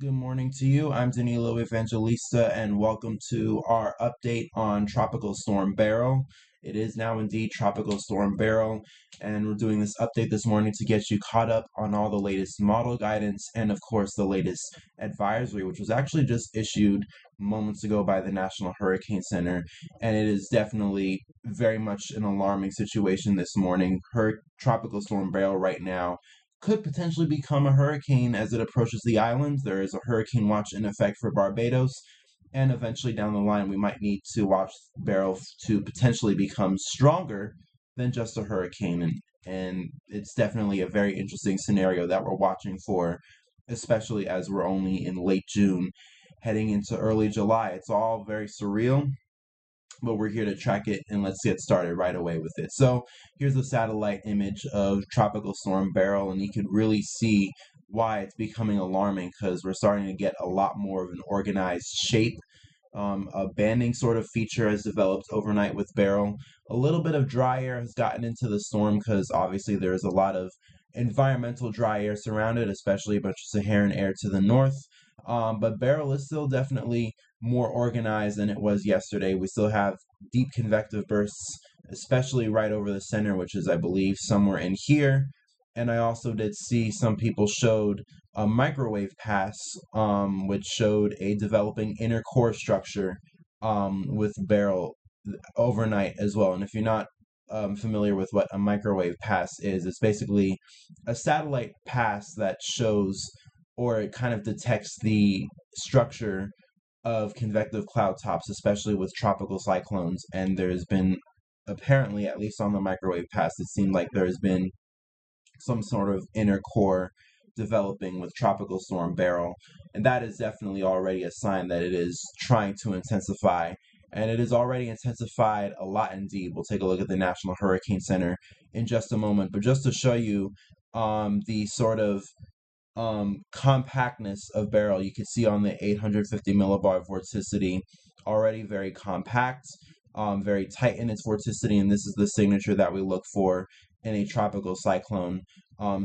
Good morning to you. I'm Danilo Evangelista, and welcome to our update on Tropical Storm Beryl. It is now indeed Tropical Storm Beryl, and we're doing this update this morning to get you caught up on all the latest model guidance and, of course, the latest advisory, which was actually just issued moments ago by the National Hurricane Center. And it is definitely very much an alarming situation this morning. Tropical Storm Beryl right now could potentially become a hurricane as it approaches the islands. There is a hurricane watch in effect for Barbados, and eventually down the line, we might need to watch Beryl to potentially become stronger than just a hurricane. And it's definitely a very interesting scenario that we're watching for, especially as we're only in late June, heading into early July. It's all very surreal, but we're here to track it, and let's get started right away with it. So here's a satellite image of Tropical Storm Beryl, and you can really see why it's becoming alarming because we're starting to get a lot more of an organized shape. A banding sort of feature has developed overnight with Beryl. A little bit of dry air has gotten into the storm because obviously there's a lot of environmental dry air surrounded, especially a bunch of Saharan air to the north. But Beryl is still definitely more organized than it was yesterday. We still have deep convective bursts, especially right over the center, which is, I believe, somewhere in here. And I also did see some people showed a microwave pass, which showed a developing inner core structure with Beryl overnight as well. And if you're not familiar with what a microwave pass is, it's basically a satellite pass that shows or it kind of detects the structure of convective cloud tops, especially with tropical cyclones. And there's been, apparently, at least on the microwave pass, it seemed like there's been some sort of inner core developing with Tropical Storm Beryl. And that is definitely already a sign that it is trying to intensify. And it has already intensified a lot indeed. We'll take a look at the National Hurricane Center in just a moment. But just to show you the sort of compactness of Beryl, you can see on the 850 millibar vorticity, already very compact, very tight in its vorticity, and this is the signature that we look for in a tropical cyclone.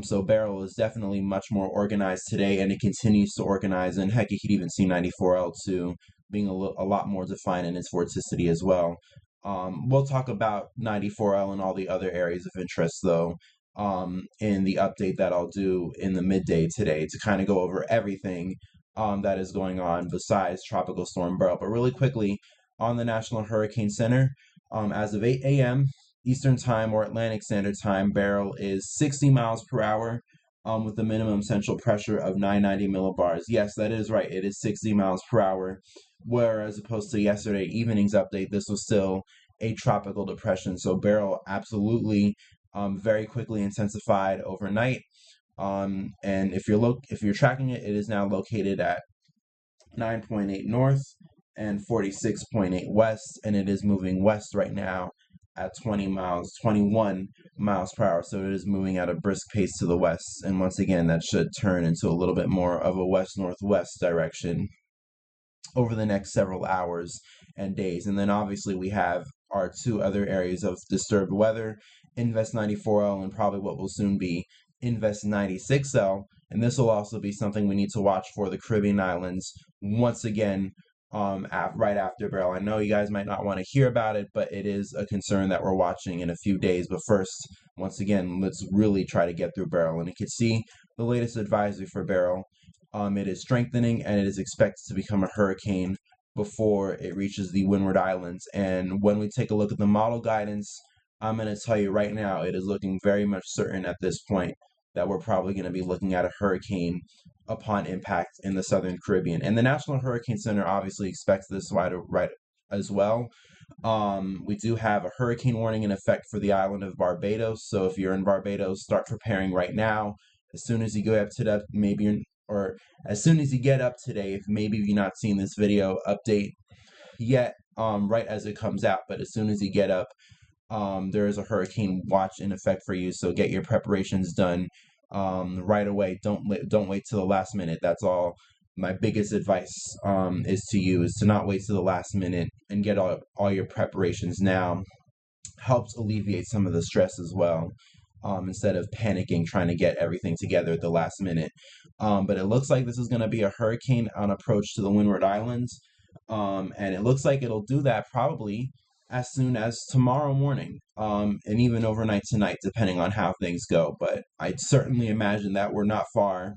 So Beryl is definitely much more organized today, and it continues to organize, and heck, you could even see 94L2 being a lot more defined in its vorticity as well. We'll talk about 94L and all the other areas of interest, though, in the update that I'll do in the midday today to kind of go over everything that is going on besides Tropical Storm Beryl. But really quickly, on the National Hurricane Center, as of 8 a.m. Eastern Time or Atlantic Standard Time, Beryl is 60 miles per hour with a minimum central pressure of 990 millibars. Yes, that is right. It is 60 miles per hour, whereas opposed to yesterday evening's update, this was still a tropical depression. So Beryl absolutely very quickly intensified overnight. And if you're tracking it, it is now located at 9.8 north and 46.8 west, and it is moving west right now at 21 miles per hour. So it is moving at a brisk pace to the west. And once again, that should turn into a little bit more of a west-northwest direction over the next several hours and days. And then obviously we have our two other areas of disturbed weather, Invest 94L and probably what will soon be Invest 96L. And this will also be something we need to watch for the Caribbean islands once again right after Beryl. I know you guys might not want to hear about it, but it is a concern that we're watching in a few days. But first, once again, let's really try to get through Beryl. And you can see the latest advisory for Beryl. It is strengthening and it is expected to become a hurricane before it reaches the Windward Islands. And when we take a look at the model guidance, I'm going to tell you right now, it is looking very much certain at this point that we're probably going to be looking at a hurricane upon impact in the Southern Caribbean. And the National Hurricane Center obviously expects this right as well. We do have a hurricane warning in effect for the island of Barbados. So if you're in Barbados, start preparing right now. As soon as you go up to that, as soon as you get up today, if maybe you've not seen this video update yet, right as it comes out, but as soon as you get up, there is a hurricane watch in effect for you. So get your preparations done right away. Don't wait till the last minute. That's all. My biggest advice is to not wait till the last minute and get all your preparations now. Helps alleviate some of the stress as well. Instead of panicking, trying to get everything together at the last minute. But it looks like this is going to be a hurricane on approach to the Windward Islands. And it looks like it'll do that probably as soon as tomorrow morning, and even overnight tonight, depending on how things go. But I'd certainly imagine that we're not far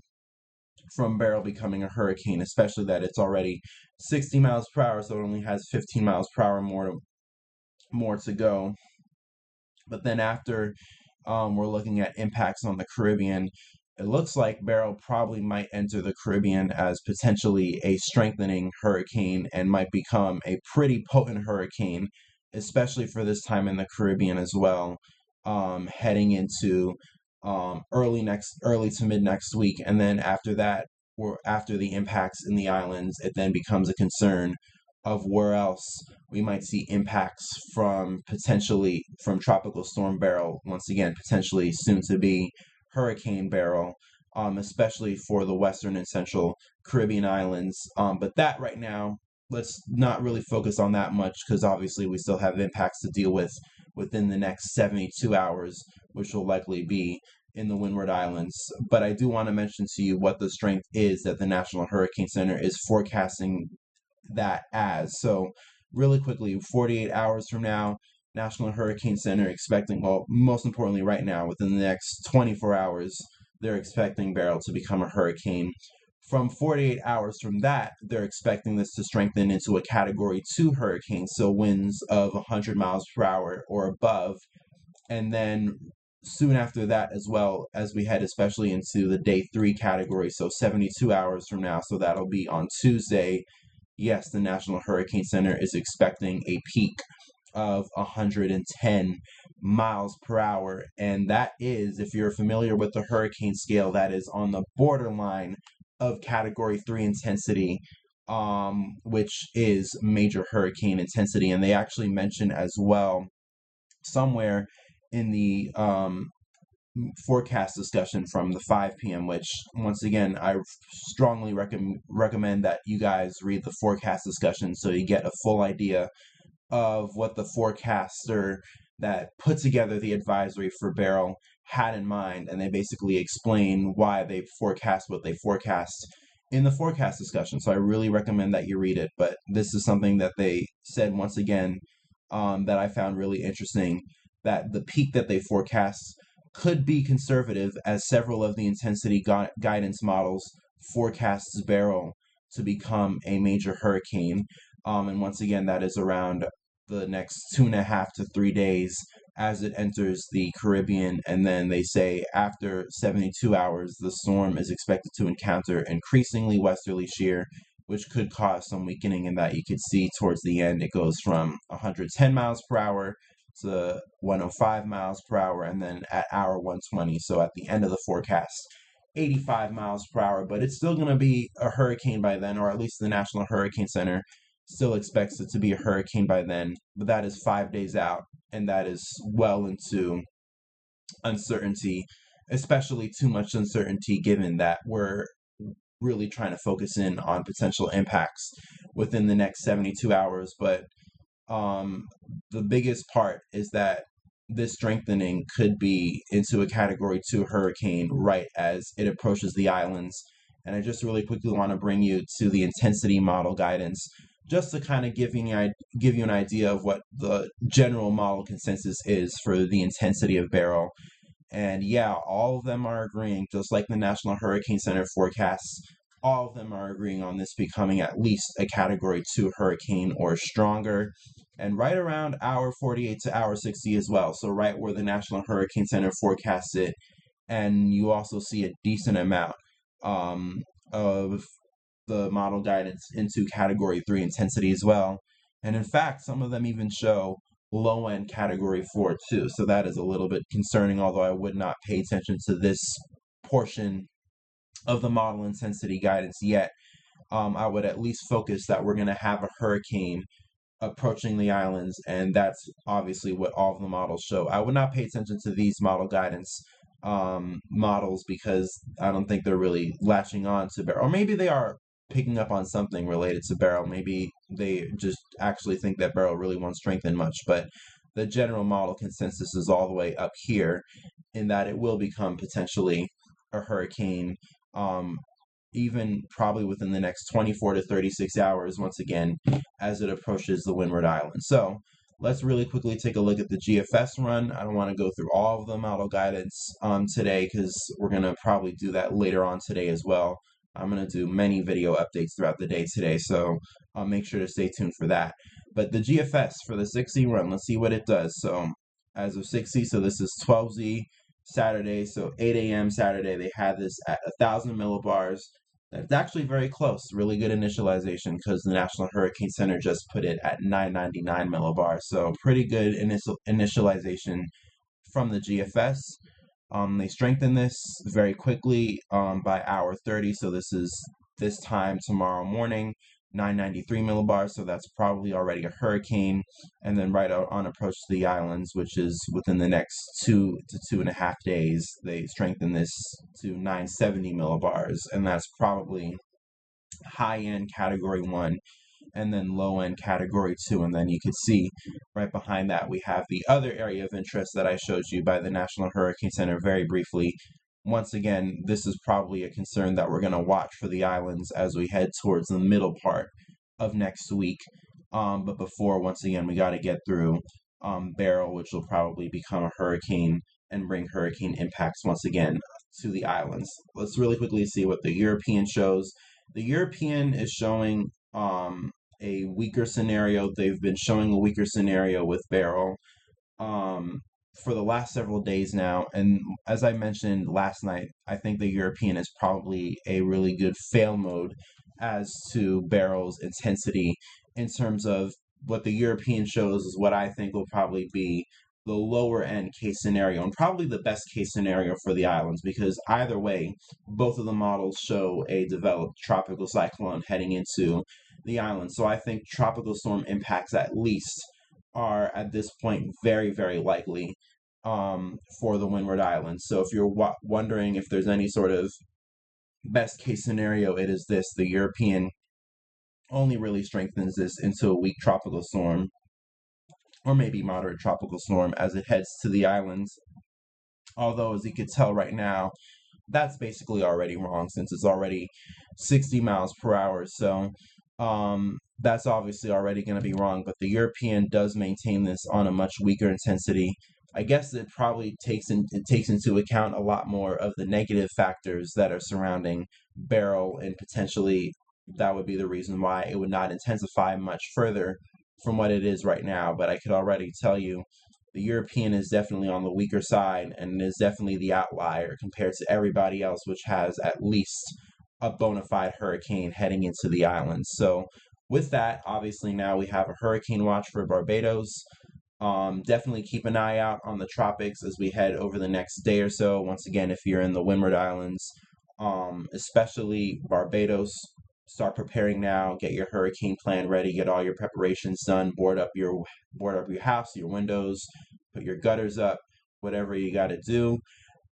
from Beryl becoming a hurricane, especially that it's already 60 miles per hour, so it only has 15 miles per hour more to go. But then after we're looking at impacts on the Caribbean, it looks like Beryl probably might enter the Caribbean as potentially a strengthening hurricane and might become a pretty potent hurricane, especially for this time in the Caribbean as well, heading into early to mid next week. And then after that, or after the impacts in the islands, it then becomes a concern of where else we might see impacts from, potentially from Tropical Storm Beryl, once again, potentially soon to be Hurricane Beryl, especially for the Western and Central Caribbean islands. But that right now, let's not really focus on that much, because obviously we still have impacts to deal with within the next 72 hours, which will likely be in the Windward Islands. But I do want to mention to you what the strength is that the National Hurricane Center is forecasting that as. So really quickly, 48 hours from now, National Hurricane Center expecting, well, most importantly right now, within the next 24 hours, they're expecting Beryl to become a hurricane. From 48 hours from that, they're expecting this to strengthen into a Category 2 hurricane, so winds of 100 miles per hour or above. And then soon after that, as well, as we head especially into the Day 3 category, so 72 hours from now, so that'll be on Tuesday, yes, the National Hurricane Center is expecting a peak of 110 miles per hour. And that is, if you're familiar with the hurricane scale, that is on the borderline of Category 3 intensity, which is major hurricane intensity. And they actually mention as well somewhere in the forecast discussion from the 5 p.m., which once again I strongly recommend that you guys read the forecast discussion so you get a full idea of what the forecaster that put together the advisory for Beryl had in mind, and they basically explain why they forecast what they forecast in the forecast discussion. So I really recommend that you read it. But this is something that they said once again, that I found really interesting, that the peak that they forecast could be conservative, as several of the intensity guidance models forecasts Beryl to become a major hurricane. And once again, that is around the next 2.5 to 3 days as it enters the Caribbean. And then they say after 72 hours, the storm is expected to encounter increasingly westerly shear, which could cause some weakening, and that you could see towards the end it goes from 110 miles per hour to 105 miles per hour, and then at hour 120, so at the end of the forecast, 85 miles per hour. But it's still going to be a hurricane by then, or at least the National Hurricane Center still expects it to be a hurricane by then. But that is 5 days out, and that is well into uncertainty, especially too much uncertainty given that we're really trying to focus in on potential impacts within the next 72 hours. But the biggest part is that this strengthening could be into a Category 2 hurricane right as it approaches the islands. And I just really quickly want to bring you to the intensity model guidance, just to kind of give you an idea of what the general model consensus is for the intensity of Beryl. And yeah, all of them are agreeing, just like the National Hurricane Center forecasts, all of them are agreeing on this becoming at least a Category 2 hurricane or stronger, and right around hour 48 to hour 60 as well. So right where the National Hurricane Center forecasts it, and you also see a decent amount of the model guidance into Category 3 intensity as well. And in fact, some of them even show low-end Category 4 too. So that is a little bit concerning, although I would not pay attention to this portion of the model intensity guidance yet. I would at least focus that we're going to have a hurricane approaching the islands, and that's obviously what all of the models show. I would not pay attention to these model guidance models, because I don't think they're really latching on to Beryl. Or maybe they are picking up on something related to Beryl. Maybe they just actually think that Beryl really won't strengthen much. But the general model consensus is all the way up here, in that it will become potentially a hurricane even probably within the next 24 to 36 hours, once again, as it approaches the Windward Islands. So let's really quickly take a look at the GFS run. I don't want to go through all of the model guidance today because we're going to probably do that later on today as well. I'm going to do many video updates throughout the day today, so I'll make sure to stay tuned for that. But the GFS for the 6Z run, let's see what it does. So as of 6Z, so this is 12Z Saturday, so 8 a.m. Saturday, they had this at 1,000 millibars. That's actually very close. Really good initialization because the National Hurricane Center just put it at 999 millibars. So pretty good initialization from the GFS. They strengthened this very quickly by hour 30. So this time tomorrow morning, 993 millibars. So that's probably already a hurricane. And then right out on approach to the islands, which is within the next 2 to 2.5 days, they strengthen this to 970 millibars. And that's probably high-end category 1 and then low-end category 2. And then you can see right behind that we have the other area of interest that I showed you by the National Hurricane Center very briefly. Once again, this is probably a concern that we're going to watch for the islands as we head towards the middle part of next week. But before, once again, we got to get through Beryl, which will probably become a hurricane and bring hurricane impacts once again to the islands. Let's really quickly see what the European shows. The European is showing a weaker scenario. They've been showing a weaker scenario with Beryl for the last several days now. And as I mentioned last night, I think the European is probably a really good fail mode as to Beryl's intensity in terms of what the European shows is what I think will probably be the lower end case scenario and probably the best case scenario for the islands, because either way, both of the models show a developed tropical cyclone heading into the islands. So I think tropical storm impacts at least are at this point very, very likely for the Windward Islands. So if you're wondering if there's any sort of best case scenario, it is this. The European only really strengthens this into a weak tropical storm, or maybe moderate tropical storm, as it heads to the islands. Although, as you can tell right now, that's basically already wrong since it's already 60 miles per hour. So that's obviously already going to be wrong. But the European does maintain this on a much weaker intensity. I guess it probably takes into account a lot more of the negative factors that are surrounding Beryl, and potentially that would be the reason why it would not intensify much further from what it is right now. But I could already tell you the European is definitely on the weaker side and is definitely the outlier compared to everybody else, which has at least a bona fide hurricane heading into the islands. So with that, obviously now we have a hurricane watch for Barbados. Definitely keep an eye out on the tropics as we head over the next day or so. Once again, if you're in the Windward Islands, especially Barbados, start preparing now. Get your hurricane plan ready. Get all your preparations done. Board up your house, your windows, put your gutters up, whatever you got to do.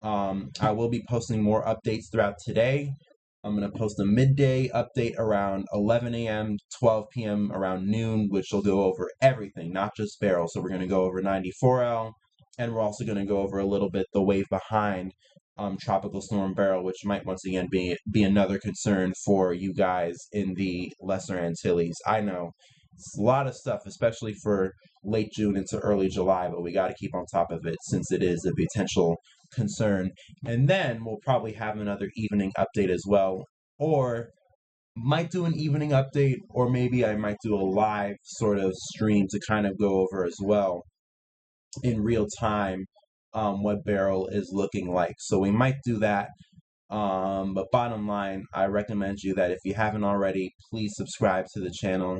I will be posting more updates throughout today. I'm going to post a midday update around 11 a.m., 12 p.m., around noon, which will go over everything, not just Beryl. So we're going to go over 94L, and we're also going to go over a little bit the wave behind Tropical Storm Beryl, which might once again be another concern for you guys in the Lesser Antilles. I know it's a lot of stuff, especially for late June into early July, but we got to keep on top of it since it is a potential concern. And then we'll probably have another evening update as well, or might do an evening update, or maybe I might do a live sort of stream to kind of go over as well in real time what Beryl is looking like. So we might do that. But bottom line, I recommend you that if you haven't already, please subscribe to the channel.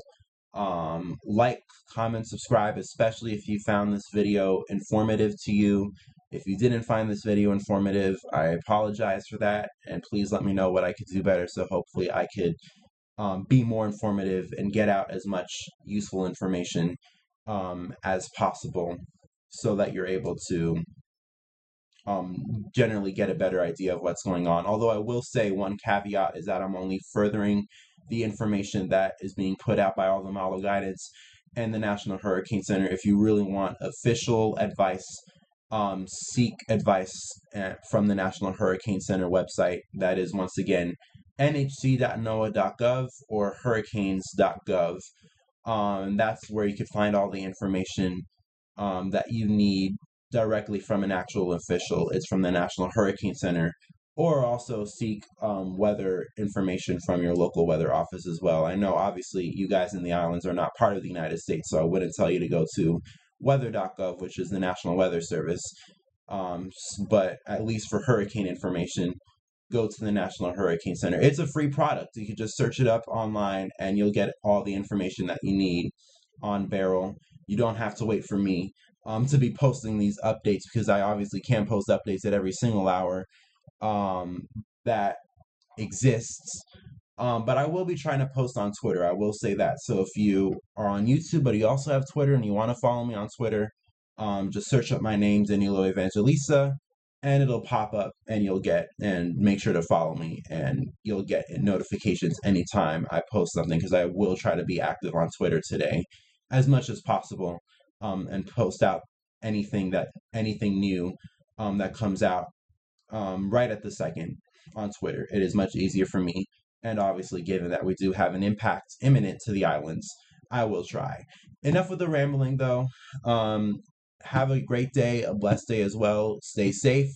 Like, comment, subscribe, especially if you found this video informative to you. If you didn't find this video informative, I apologize for that, and please let me know what I could do better, so hopefully I could be more informative and get out as much useful information as possible, so that you're able to generally get a better idea of what's going on. Although I will say one caveat is that I'm only furthering the information that is being put out by all the model guidance and the National Hurricane Center. If you really want official advice seek advice from the National Hurricane Center website. That is, once again, nhc.noaa.gov or hurricanes.gov. That's where you can find all the information that you need directly from an actual official. It's from the National Hurricane Center, or also seek weather information from your local weather office as well. I know obviously you guys in the islands are not part of the United States, so I wouldn't tell you to go to weather.gov, which is the National Weather Service. But at least for hurricane information, go to the National Hurricane Center. It's a free product. You can just search it up online and you'll get all the information that you need on Beryl. You don't have to wait for me to be posting these updates, because I obviously can't post updates at every single hour that exists. But I will be trying to post on Twitter. I will say that. So if you are on YouTube, but you also have Twitter and you want to follow me on Twitter, just search up my name, Danilo Evangelista, and it'll pop up and and make sure to follow me, and you'll get notifications anytime I post something, because I will try to be active on Twitter today as much as possible, and post out anything new that comes out right at the second on Twitter. It is much easier for me, and obviously, given that we do have an impact imminent to the islands, I will try. Enough with the rambling, though. Have a great day, a blessed day as well. Stay safe.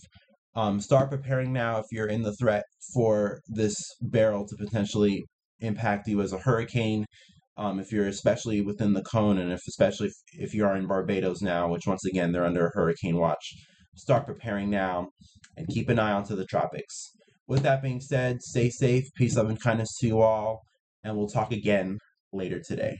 Start preparing now if you're in the threat for this Beryl to potentially impact you as a hurricane. If you're especially within the cone, and especially if you are in Barbados now, which once again they're under a hurricane watch, start preparing now and keep an eye onto the tropics. With that being said, stay safe, peace, love, and kindness to you all, and we'll talk again later today.